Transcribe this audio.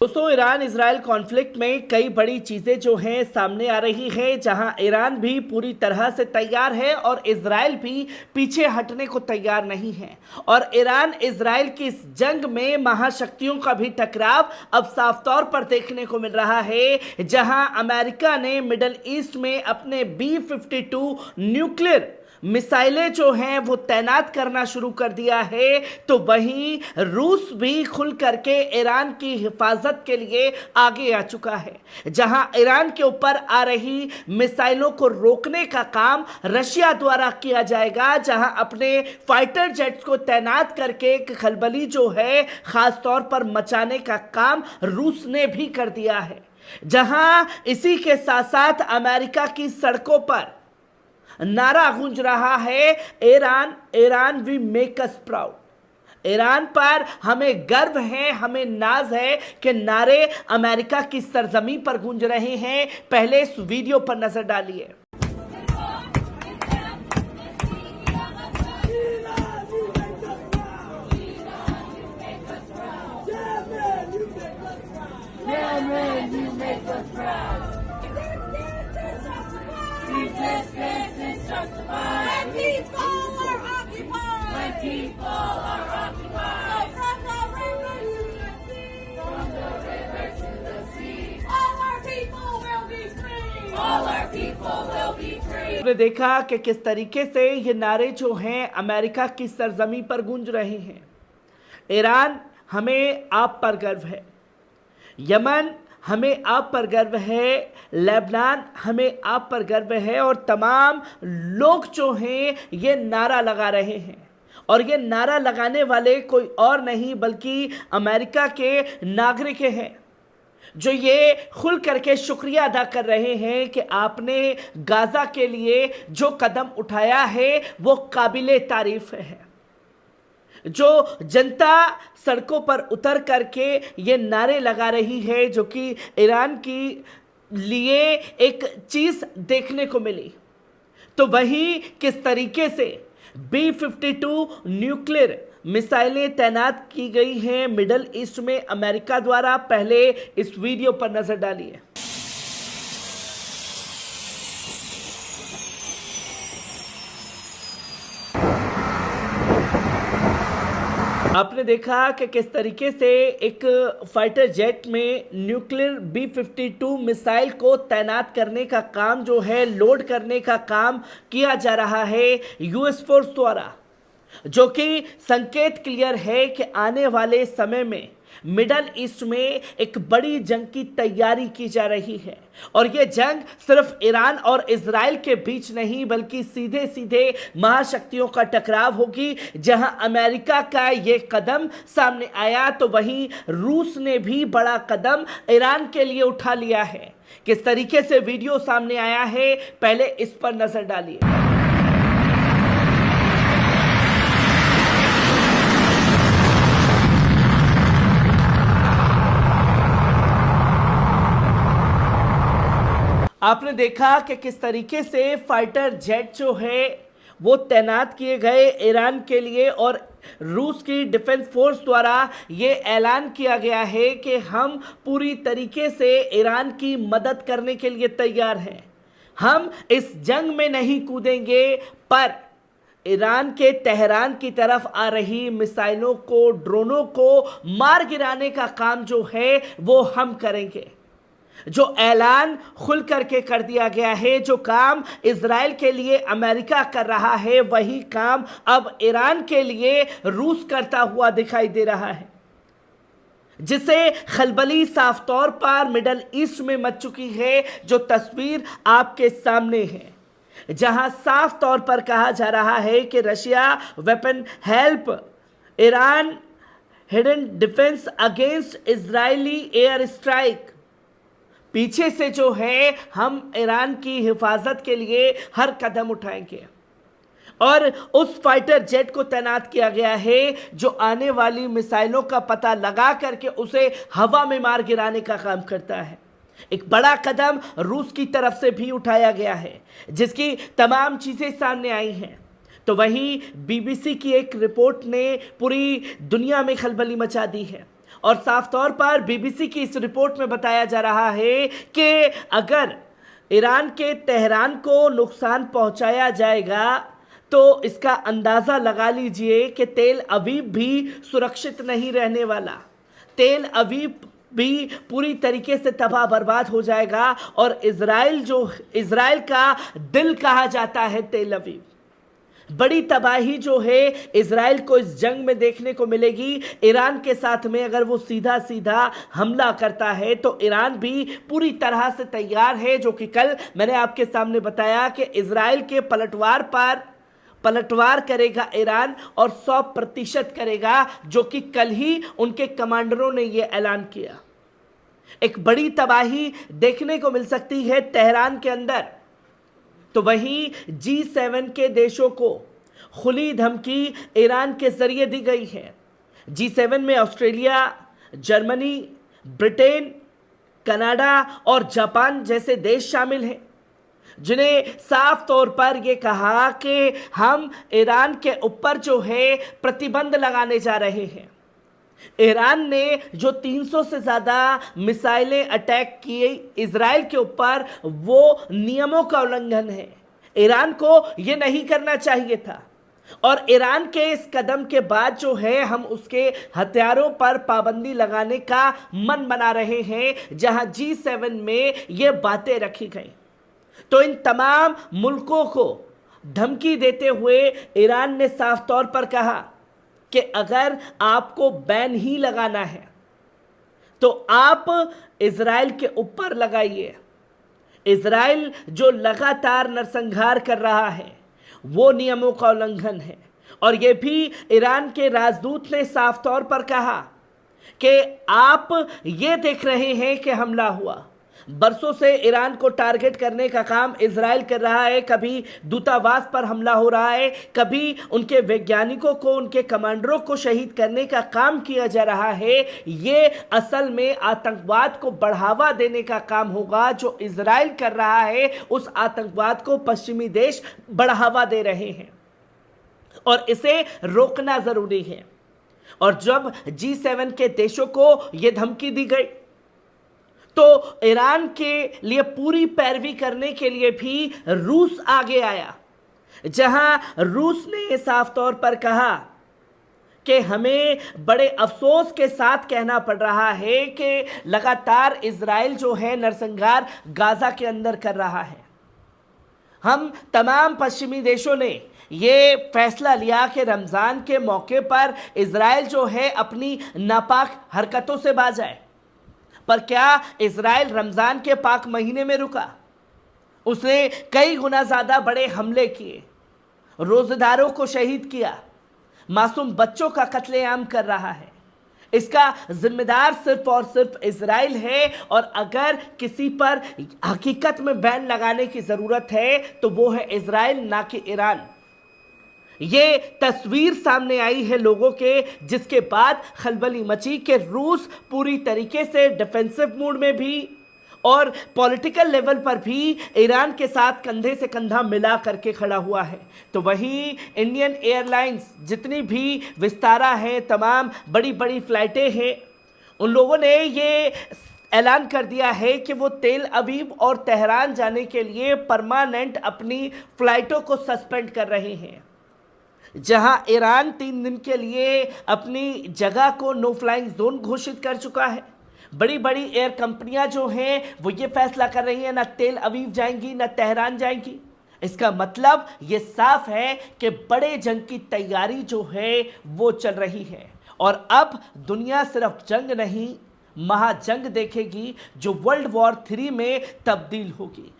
दोस्तों, Iran Israel conflict में कई बड़ी चीजें जो हैं सामने आ रही है, जहां ईरान भी पूरी तरह से तैयार है और इजराइल भी पीछे हटने को तैयार नहीं है। और ईरान इजराइल की इस जंग में महाशक्तियों का भी टकराव अब साफ तौर पर देखने को मिल रहा है, जहां अमेरिका ने मिडल ईस्ट में अपने B-52 न्यूक्लियर मिसाइलें जो हैं वो तैनात करना शुरू कर दिया है, तो वहीं रूस भी खुल करके ईरान की हिफाजत के लिए आगे आ चुका है। जहां ईरान के ऊपर आ रही मिसाइलों को रोकने का काम रशिया द्वारा किया जाएगा, जहां अपने फाइटर जेट्स को तैनात करके एक खलबली जो है खास तौर पर मचाने का काम रूस ने भी कर दिया है। जहां इसी के साथ साथ अमेरिका की सड़कों पर नारा गूंज रहा है, Iran Iran we make us proud. Iran पर हमें गर्व है, हमें नाज है कि नारे अमेरिका की सरजमी पर गूंज रहे हैं। पहले इस वीडियो पर नजर डालिए। आपने देखा कि किस तरीके से ये नारे जो हैं अमेरिका की सरजमी पर गूंज रहे हैं। ईरान हमें आप पर गर्व है, यमन हमें आप पर गर्व है, लेबनान हमें आप पर गर्व है, और तमाम लोग जो हैं ये नारा लगा रहे हैं। और ये नारा लगाने वाले कोई और नहीं बल्कि अमेरिका के नागरिक हैं, जो ये खुल करके शुक्रिया अदा कर रहे हैं कि आपने गाजा के लिए जो कदम उठाया है वो काबिले तारीफ है। जो जनता सड़कों पर उतर करके ये नारे लगा रही है, जो कि ईरान की लिए एक चीज देखने को मिली, तो वही किस तरीके से B-52 न्यूक्लियर मिसाइलें तैनात की गई हैं मिडल ईस्ट में अमेरिका द्वारा। पहले इस वीडियो पर नजर डालिए। आपने देखा कि किस तरीके से एक फाइटर जेट में न्यूक्लियर B-52 मिसाइल को तैनात करने का काम जो है, लोड करने का काम किया जा रहा है यूएस फोर्स द्वारा, जो कि संकेत क्लियर है कि आने वाले समय में मिडल ईस्ट में एक बड़ी जंग की तैयारी की जा रही है। और यह जंग सिर्फ ईरान और इजराइल के बीच नहीं बल्कि सीधे सीधे महाशक्तियों का टकराव होगी। जहां अमेरिका का यह कदम सामने आया, तो वहीं रूस ने भी बड़ा कदम ईरान के लिए उठा लिया है। किस तरीके से वीडियो सामने आया है, पहले इस पर नजर डालिए। आपने देखा कि किस तरीके से फाइटर जेट जो है वो तैनात किए गए ईरान के लिए, और रूस की डिफेंस फोर्स द्वारा ये ऐलान किया गया है कि हम पूरी तरीके से ईरान की मदद करने के लिए तैयार हैं। हम इस जंग में नहीं कूदेंगे, पर ईरान के तेहरान की तरफ आ रही मिसाइलों को, ड्रोनों को मार गिराने का काम जो है वो हम करेंगे। जो ऐलान खुल करके कर दिया गया है, जो काम इजराइल के लिए अमेरिका कर रहा है, वही काम अब ईरान के लिए रूस करता हुआ दिखाई दे रहा है, जिसे खलबली साफ तौर पर मिडल ईस्ट में मच चुकी है। जो तस्वीर आपके सामने है, जहां साफ तौर पर कहा जा रहा है कि Russia weapon help Iran hidden defence against Israeli air strike. पीछे से जो है हम ईरान की हिफाजत के लिए हर कदम उठाएंगे। और उस फाइटर जेट को तैनात किया गया है जो आने वाली मिसाइलों का पता लगा करके उसे हवा में मार गिराने का काम करता है। एक बड़ा कदम रूस की तरफ से भी उठाया गया है, जिसकी तमाम चीजें सामने आई हैं। तो वहीं बीबीसी की एक रिपोर्ट ने पूरी दुनिया में खलबली मचा दी है। और साफ तौर पर बीबीसी की इस रिपोर्ट में बताया जा रहा है कि अगर ईरान के तेहरान को नुकसान पहुंचाया जाएगा तो इसका अंदाजा लगा लीजिए कि तेल अवीव भी सुरक्षित नहीं रहने वाला। तेल अवीव भी पूरी तरीके से तबाह बर्बाद हो जाएगा और इजराइल का दिल कहा जाता है तेल अवीव। बड़ी तबाही जो है इजराइल को इस जंग में देखने को मिलेगी। ईरान के साथ में अगर वो सीधा सीधा हमला करता है तो ईरान भी पूरी तरह से तैयार है, जो कि कल मैंने आपके सामने बताया कि इजराइल के पलटवार करेगा ईरान और 100% करेगा, जो कि कल ही उनके कमांडरों ने यह ऐलान किया। एक बड़ी तबाही देखने को मिल सकती है तेहरान के अंदर। तो वहीं G7 के देशों को खुली धमकी ईरान के जरिए दी गई है। G7 में ऑस्ट्रेलिया, जर्मनी, ब्रिटेन, कनाडा और जापान जैसे देश शामिल हैं, जिन्हें साफ तौर पर यह कहा कि हम ईरान के ऊपर जो है प्रतिबंध लगाने जा रहे हैं। ईरान ने जो 300 से ज्यादा मिसाइलें अटैक किए इजराइल के ऊपर, वो नियमों का उल्लंघन है। ईरान को यह नहीं करना चाहिए था और ईरान के इस कदम के बाद जो है हम उसके हथियारों पर पाबंदी लगाने का मन बना रहे हैं, जहां G7 में ये बातें रखी गई। तो इन तमाम मुल्कों को धमकी देते हुए ईरान ने साफ तौर पर कहा कि अगर आपको बैन ही लगाना है तो आप इजराइल के ऊपर लगाइए। इजराइल जो लगातार नरसंहार कर रहा है वो नियमों का उल्लंघन है। और यह भी ईरान के राजदूत ने साफ तौर पर कहा कि आप ये देख रहे हैं कि हमला हुआ, बरसों से ईरान को टारगेट करने का काम इजराइल कर रहा है। कभी दूतावास पर हमला हो रहा है, कभी उनके वैज्ञानिकों को, उनके कमांडरों को शहीद करने का काम किया जा रहा है। ये असल में आतंकवाद को बढ़ावा देने का काम होगा। जो इजराइल कर रहा है उस आतंकवाद को पश्चिमी देश बढ़ावा दे रहे हैं और इसे रोकना जरूरी है। और जब G7 के देशों को यह धमकी दी गई तो ईरान के लिए पूरी पैरवी करने के लिए भी रूस आगे आया, जहां रूस ने साफ तौर पर कहा कि हमें बड़े अफसोस के साथ कहना पड़ रहा है कि लगातार इजराइल जो है नरसंहार गाजा के अंदर कर रहा है। हम तमाम पश्चिमी देशों ने ये फैसला लिया कि रमज़ान के मौके पर इजराइल जो है अपनी नापाक हरकतों से बाज आए। पर क्या इजराइल रमजान के पाक महीने में रुका? उसने कई गुना ज्यादा बड़े हमले किए, रोजेदारों को शहीद किया, मासूम बच्चों का कत्लेआम कर रहा है। इसका जिम्मेदार सिर्फ और सिर्फ इजराइल है। और अगर किसी पर हकीकत में बैन लगाने की जरूरत है तो वो है इजराइल, ना कि ईरान। ये तस्वीर सामने आई है लोगों के, जिसके बाद खलबली मची कि रूस पूरी तरीके से डिफेंसिव मूड में भी और पॉलिटिकल लेवल पर भी ईरान के साथ कंधे से कंधा मिला करके खड़ा हुआ है। तो वहीं इंडियन एयरलाइंस जितनी भी विस्तारा है, तमाम बड़ी बड़ी फ्लाइटें हैं, उन लोगों ने ये ऐलान कर दिया है कि वो तेल अवीव और तेहरान जाने के लिए परमानेंट अपनी फ्लाइटों को सस्पेंड कर रहे हैं। जहां ईरान 3 दिन के लिए अपनी जगह को नो फ्लाइंग जोन घोषित कर चुका है। बड़ी बड़ी एयर कंपनियां जो हैं वो ये फैसला कर रही हैं, ना तेल अवीव जाएंगी ना तेहरान जाएंगी। इसका मतलब ये साफ है कि बड़े जंग की तैयारी जो है वो चल रही है। और अब दुनिया सिर्फ जंग नहीं, महाजंग देखेगी, जो वर्ल्ड वॉर 3 में तब्दील होगी।